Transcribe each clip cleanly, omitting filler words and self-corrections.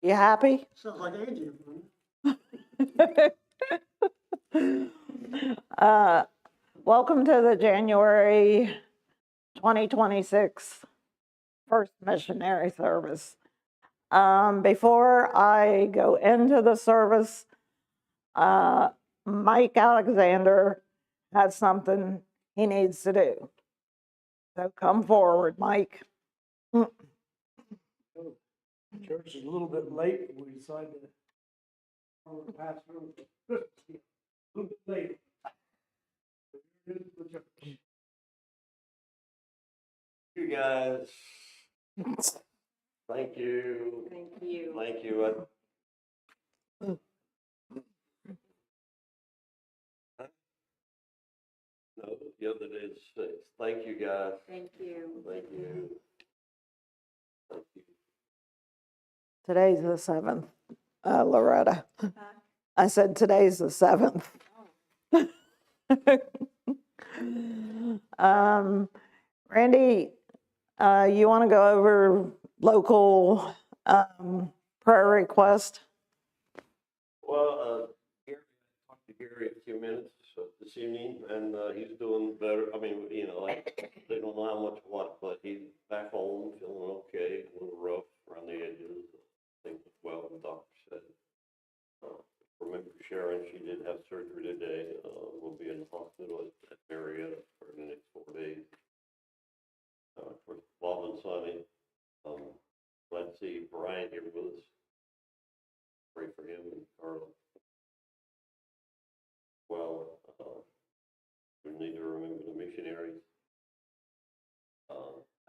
You happy? Sounds like Angie. Welcome to the January 2026 First Missionary Service. Before I go into the service, Mike Alexander has something he needs to do. So come forward, Mike. Church is a little bit late. We decided to pass through. A little bit late. You guys, thank you. Thank you. Thank you. No, the other day is 6. Thank you, guys. Thank you. Thank you. Thank you. Today's the 7th, Loretta. I said today's the 7th. Randy, you want to go over local prayer request? Well, Gary, I talked to Gary a few minutes this evening, and he's doing better. I mean, you know, like, they don't know how much what, but he's back home, feeling okay, a little rough around the edges. Things well, the doctor said. Remember Sharon, she did have surgery today. We'll be in the hospital at Marietta for the next 4 days. For Bob and Sonny, glad to see Brian here with us. Pray for him and Carla. Well, we need to remember the missionaries. I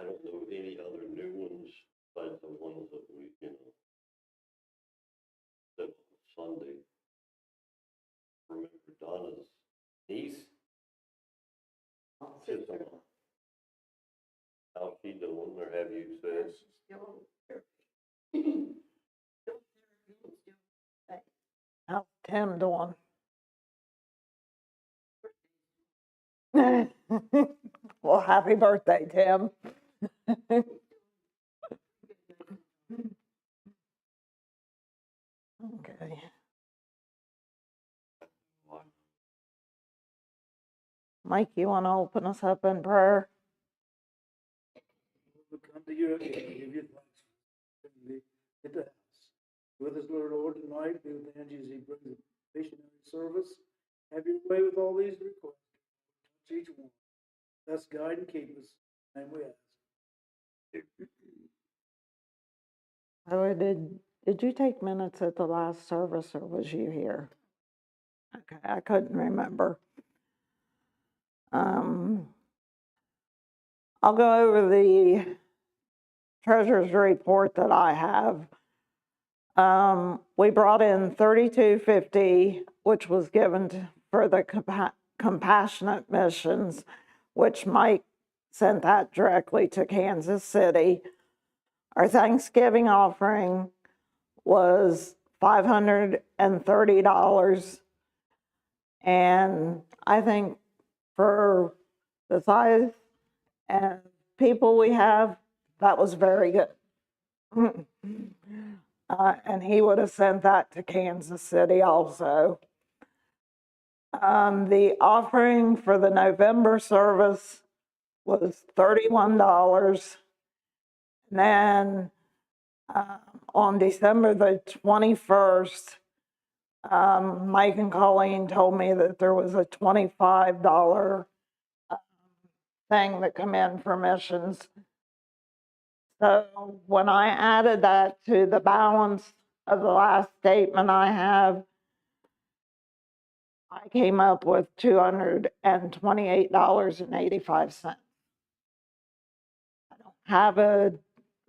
don't know any other new ones besides the ones that we, you know, said on Sunday. Remember Donna's niece? Sister. How's she doing, or have you said? She's still there. How's Tim doing? Well, happy birthday, Tim. Okay. Mike, you want to open us up in prayer? We'll come to you again, give you thanks. At the house. With us, Lord, tonight, be with Angie as he brings the missionary service. Have your way with all these requests. Touch each one. Let's guide and keep us, and we ask. Howard, did you take minutes at the last service, or was you here? Okay, I couldn't remember. I'll go over the treasurer's report that I have. We brought in $32.50, which was given for the compassionate missions, which Mike sent that directly to Kansas City. Our Thanksgiving offering was $530, and I think for the size and people we have, that was very good. And he would have sent that to Kansas City also. The offering for the November service was $31. And then on December the 21st, Mike and Colleen told me that there was a $25 thing that come in for missions. So when I added that to the balance of the last statement I have, I came up with $228.85. I don't have a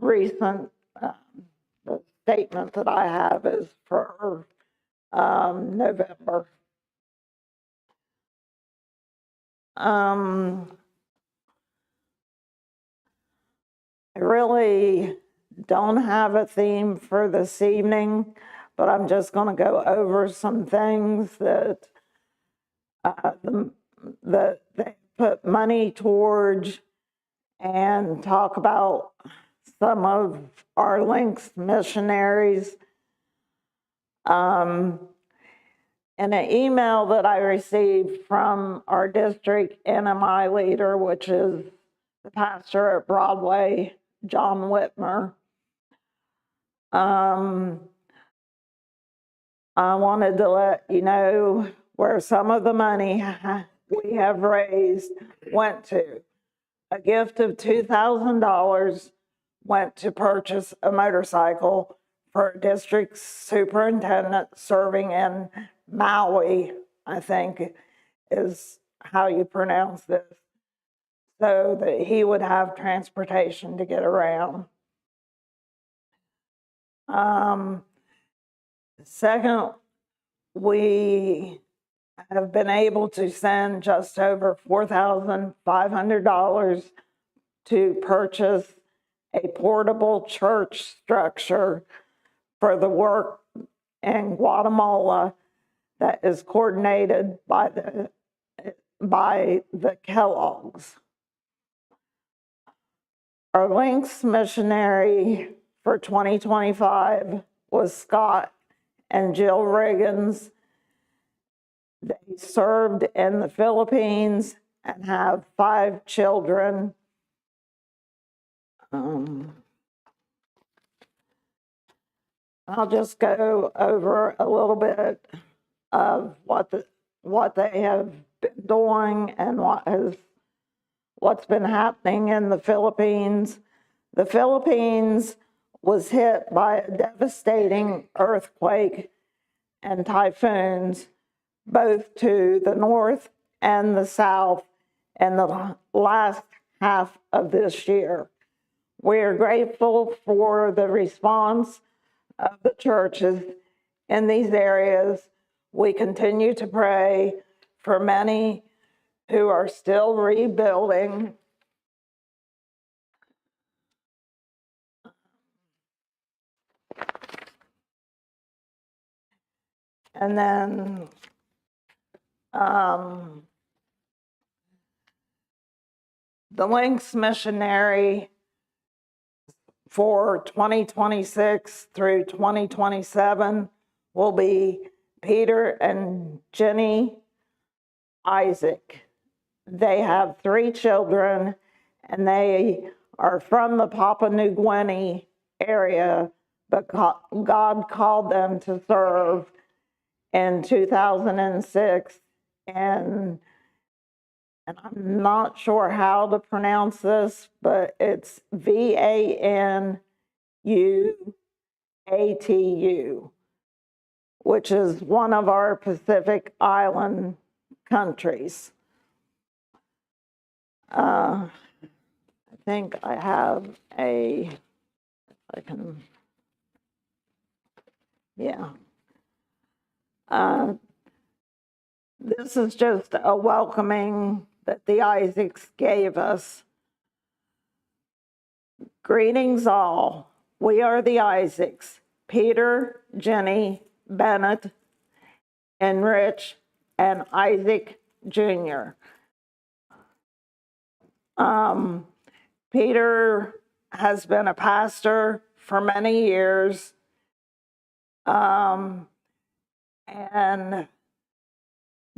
recent, the statement that I have is for November. I really don't have a theme for this evening, but I'm just going to go over some things that that they put money towards and talk about some of our links missionaries In an email that I received from our district NMI leader, which is the pastor at Broadway, John Whitmer, I wanted to let you know where some of the money we have raised went to. A gift of $2,000 went to purchase a motorcycle for a district superintendent serving in Maui, I think is how you pronounce this, so that he would have transportation to get around. Second, we have been able to send just over $4,500 to purchase a portable church structure for the work in Guatemala that is coordinated by the Kellogg's. Our links missionary for 2025 was Scott and Jill Riggins. They served in the Philippines and have 5 children. I'll just go over a little bit of what they have been doing and what's been happening in the Philippines. The Philippines was hit by a devastating earthquake and typhoons, both to the north and the south, in the last half of this year. We are grateful for the response of the churches in these areas. We continue to pray for many who are still rebuilding. And then the Links missionary for 2026 through 2027 will be Peter and Jenny Isaac. They have 3 children, and they are from the Papua New Guinea area, but God called them to serve in 2006, and I'm not sure how to pronounce this, but it's VANUATU, which is one of our Pacific Island countries. I think I have this is just a welcoming that the Isaacs gave us. Greetings all. We are the Isaacs, Peter, Jenny, Bennett, and Rich, and Isaac Jr. Peter has been a pastor for many years, and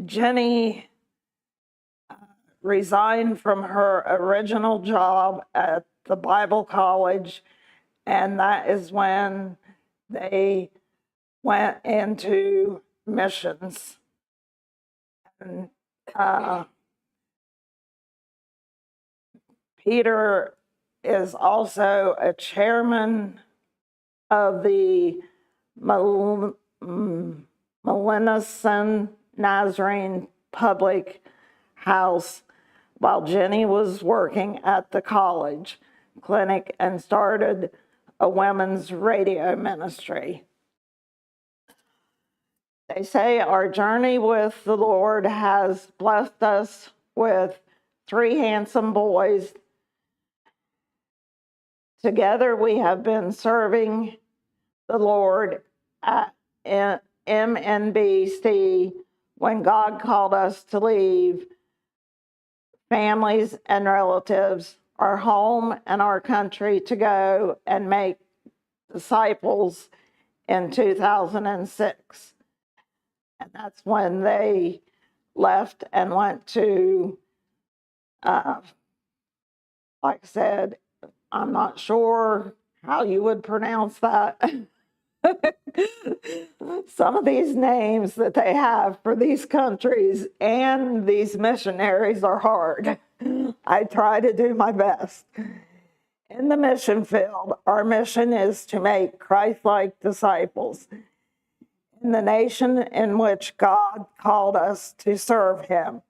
Jenny resigned from her original job at the Bible college, and that is when they went into missions. And, Peter is also a chairman of the Melanesian Nazarene Public House while Jenny was working at the college clinic and started a women's radio ministry. They say our journey with the Lord has blessed us with 3 handsome boys. Together we have been serving the Lord at MNBC when God called us to leave families and relatives, our home and our country, to go and make disciples in 2006. And that's when they left and went to, like I said, I'm not sure how you would pronounce that. Some of these names that they have for these countries and these missionaries are hard. I try to do my best. In the mission field, our mission is to make Christ-like disciples in the nation in which God called us to serve him.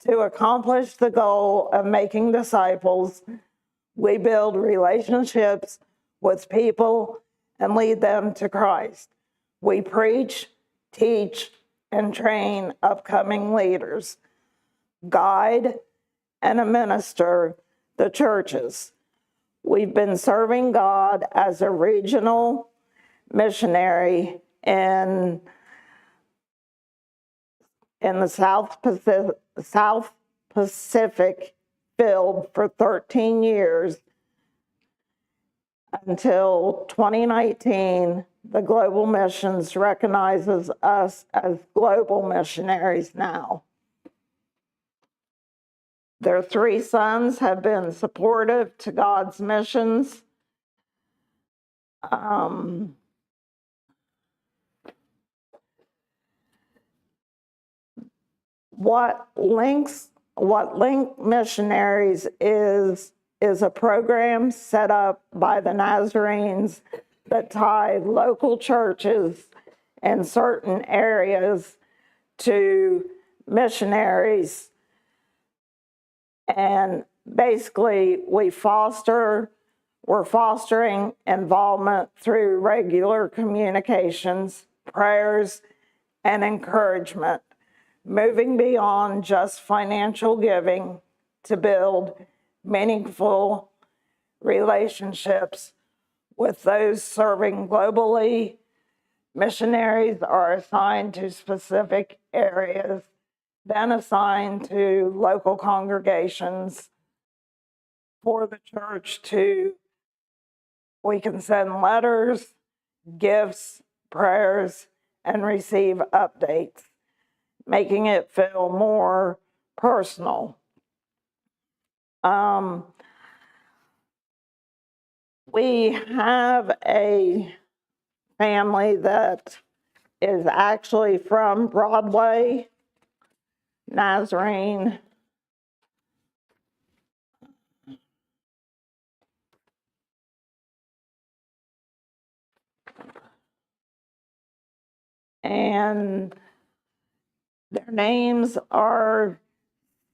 To accomplish the goal of making disciples, we build relationships with people and lead them to Christ. We preach, teach, and train upcoming leaders, guide, and administer the churches. We've been serving God as a regional missionary in the South Pacific field for 13 years until 2019. The Global Missions recognizes us as global missionaries now. Their 3 sons have been supportive to God's missions. What Link Missionaries is a program set up by the Nazarenes that tie local churches in certain areas to missionaries. And basically, we're fostering involvement through regular communications, prayers, and encouragement, moving beyond just financial giving to build meaningful relationships with those serving globally. Missionaries are assigned to specific areas, then assigned to local congregations for the church we can send letters, gifts, prayers, and receive updates, making it feel more personal. We have a family that is actually from Broadway, Nazarene. And their names are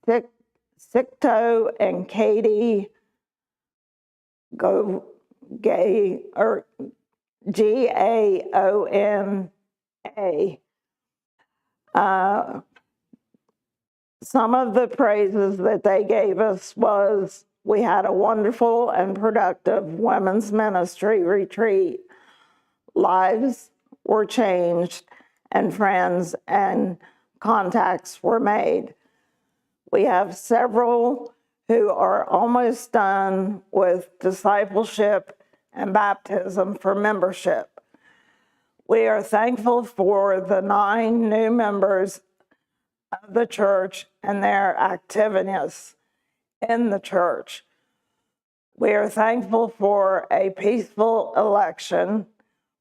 Sicto and Katie Gaona. Some of the praises that they gave us was we had a wonderful and productive women's ministry retreat. Lives were changed and friends and contacts were made. We have several who are almost done with discipleship and baptism for membership. We are thankful for the 9 new members of the church and their activeness in the church. We are thankful for a peaceful election.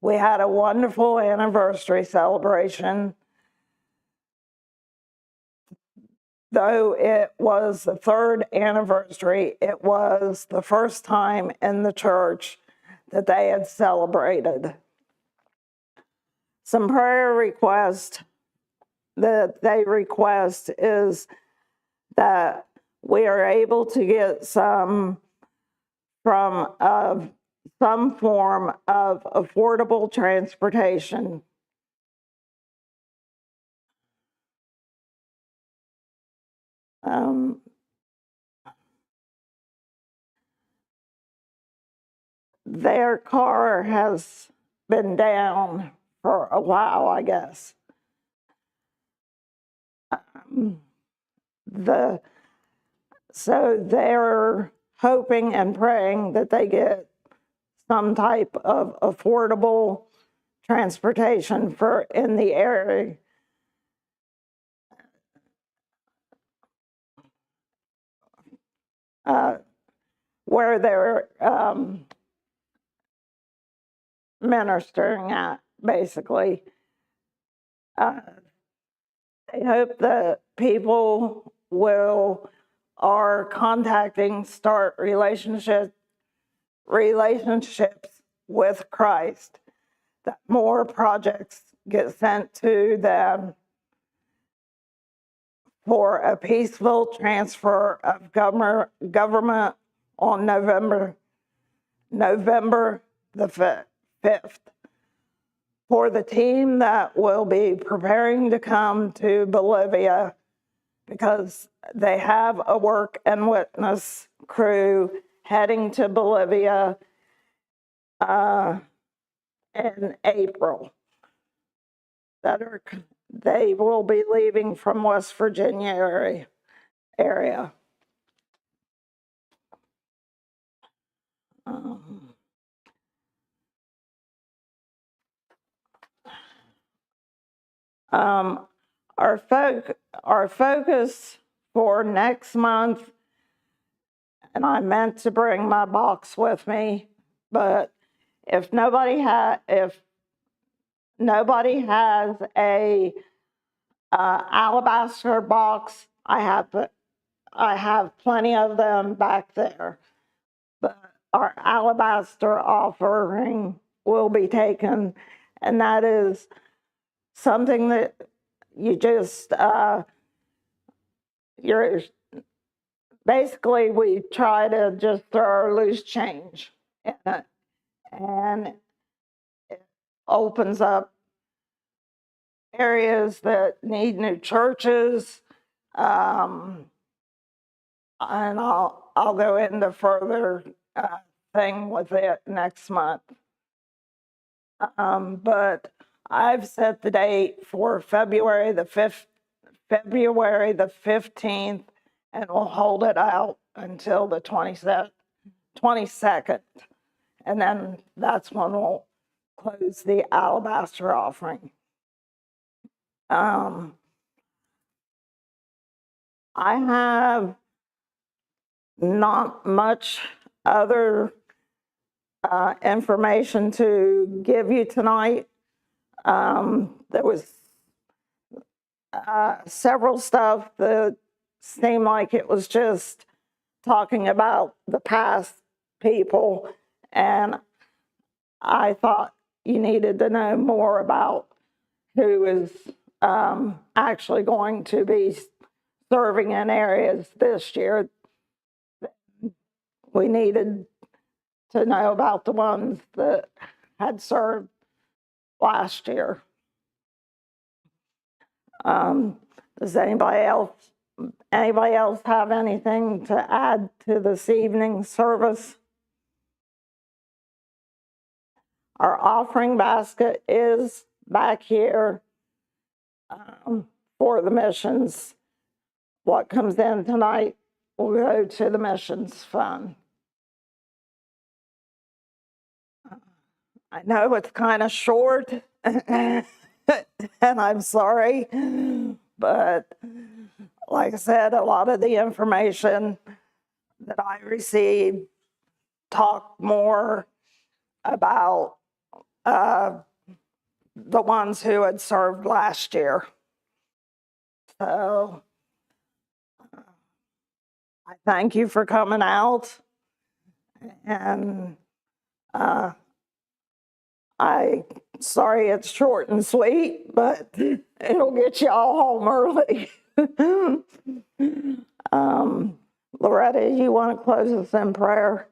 We had a wonderful anniversary celebration. Though it was the 3rd anniversary, it was the first time in the church that they had celebrated. Some prayer requests that they request is that we are able to get some form of affordable transportation. Their car has been down for a while, I guess. So they're hoping and praying that they get some type of affordable transportation for in the area. Where they're ministering at, basically. I hope that people are contacting start relationships with Christ, that more projects get sent to them for a peaceful transfer of government on November the 5th. For the team that will be preparing to come to Bolivia, because they have a work and witness crew heading to Bolivia in April. They will be leaving from West Virginia area. Our focus for next month, and I meant to bring my box with me, but if nobody has a alabaster box, I have plenty of them back there. But our alabaster offering will be taken, and that is something that you just basically we try to just throw loose change in it, and it opens up areas that need new churches, and I'll go into further thing with it next month. But I've set the date for February the 15th, and we'll hold it out until the 22nd. And then that's when we'll close the alabaster offering. I have not much other information to give you tonight. There was several stuff that seemed like it was just talking about the past people, and I thought you needed to know more about who is actually going to be serving in areas this year. We needed to know about the ones that had served last year. Does anybody else have anything to add to this evening's service? Our offering basket is back here for the missions. What comes in tonight will go to the missions fund. I know it's kind of short, and I'm sorry, but like I said, a lot of the information that I received talked more about the ones who had served last year. So I thank you for coming out, and I'm sorry it's short and sweet, but it'll get you all home early. Loretta, you want to close us in prayer?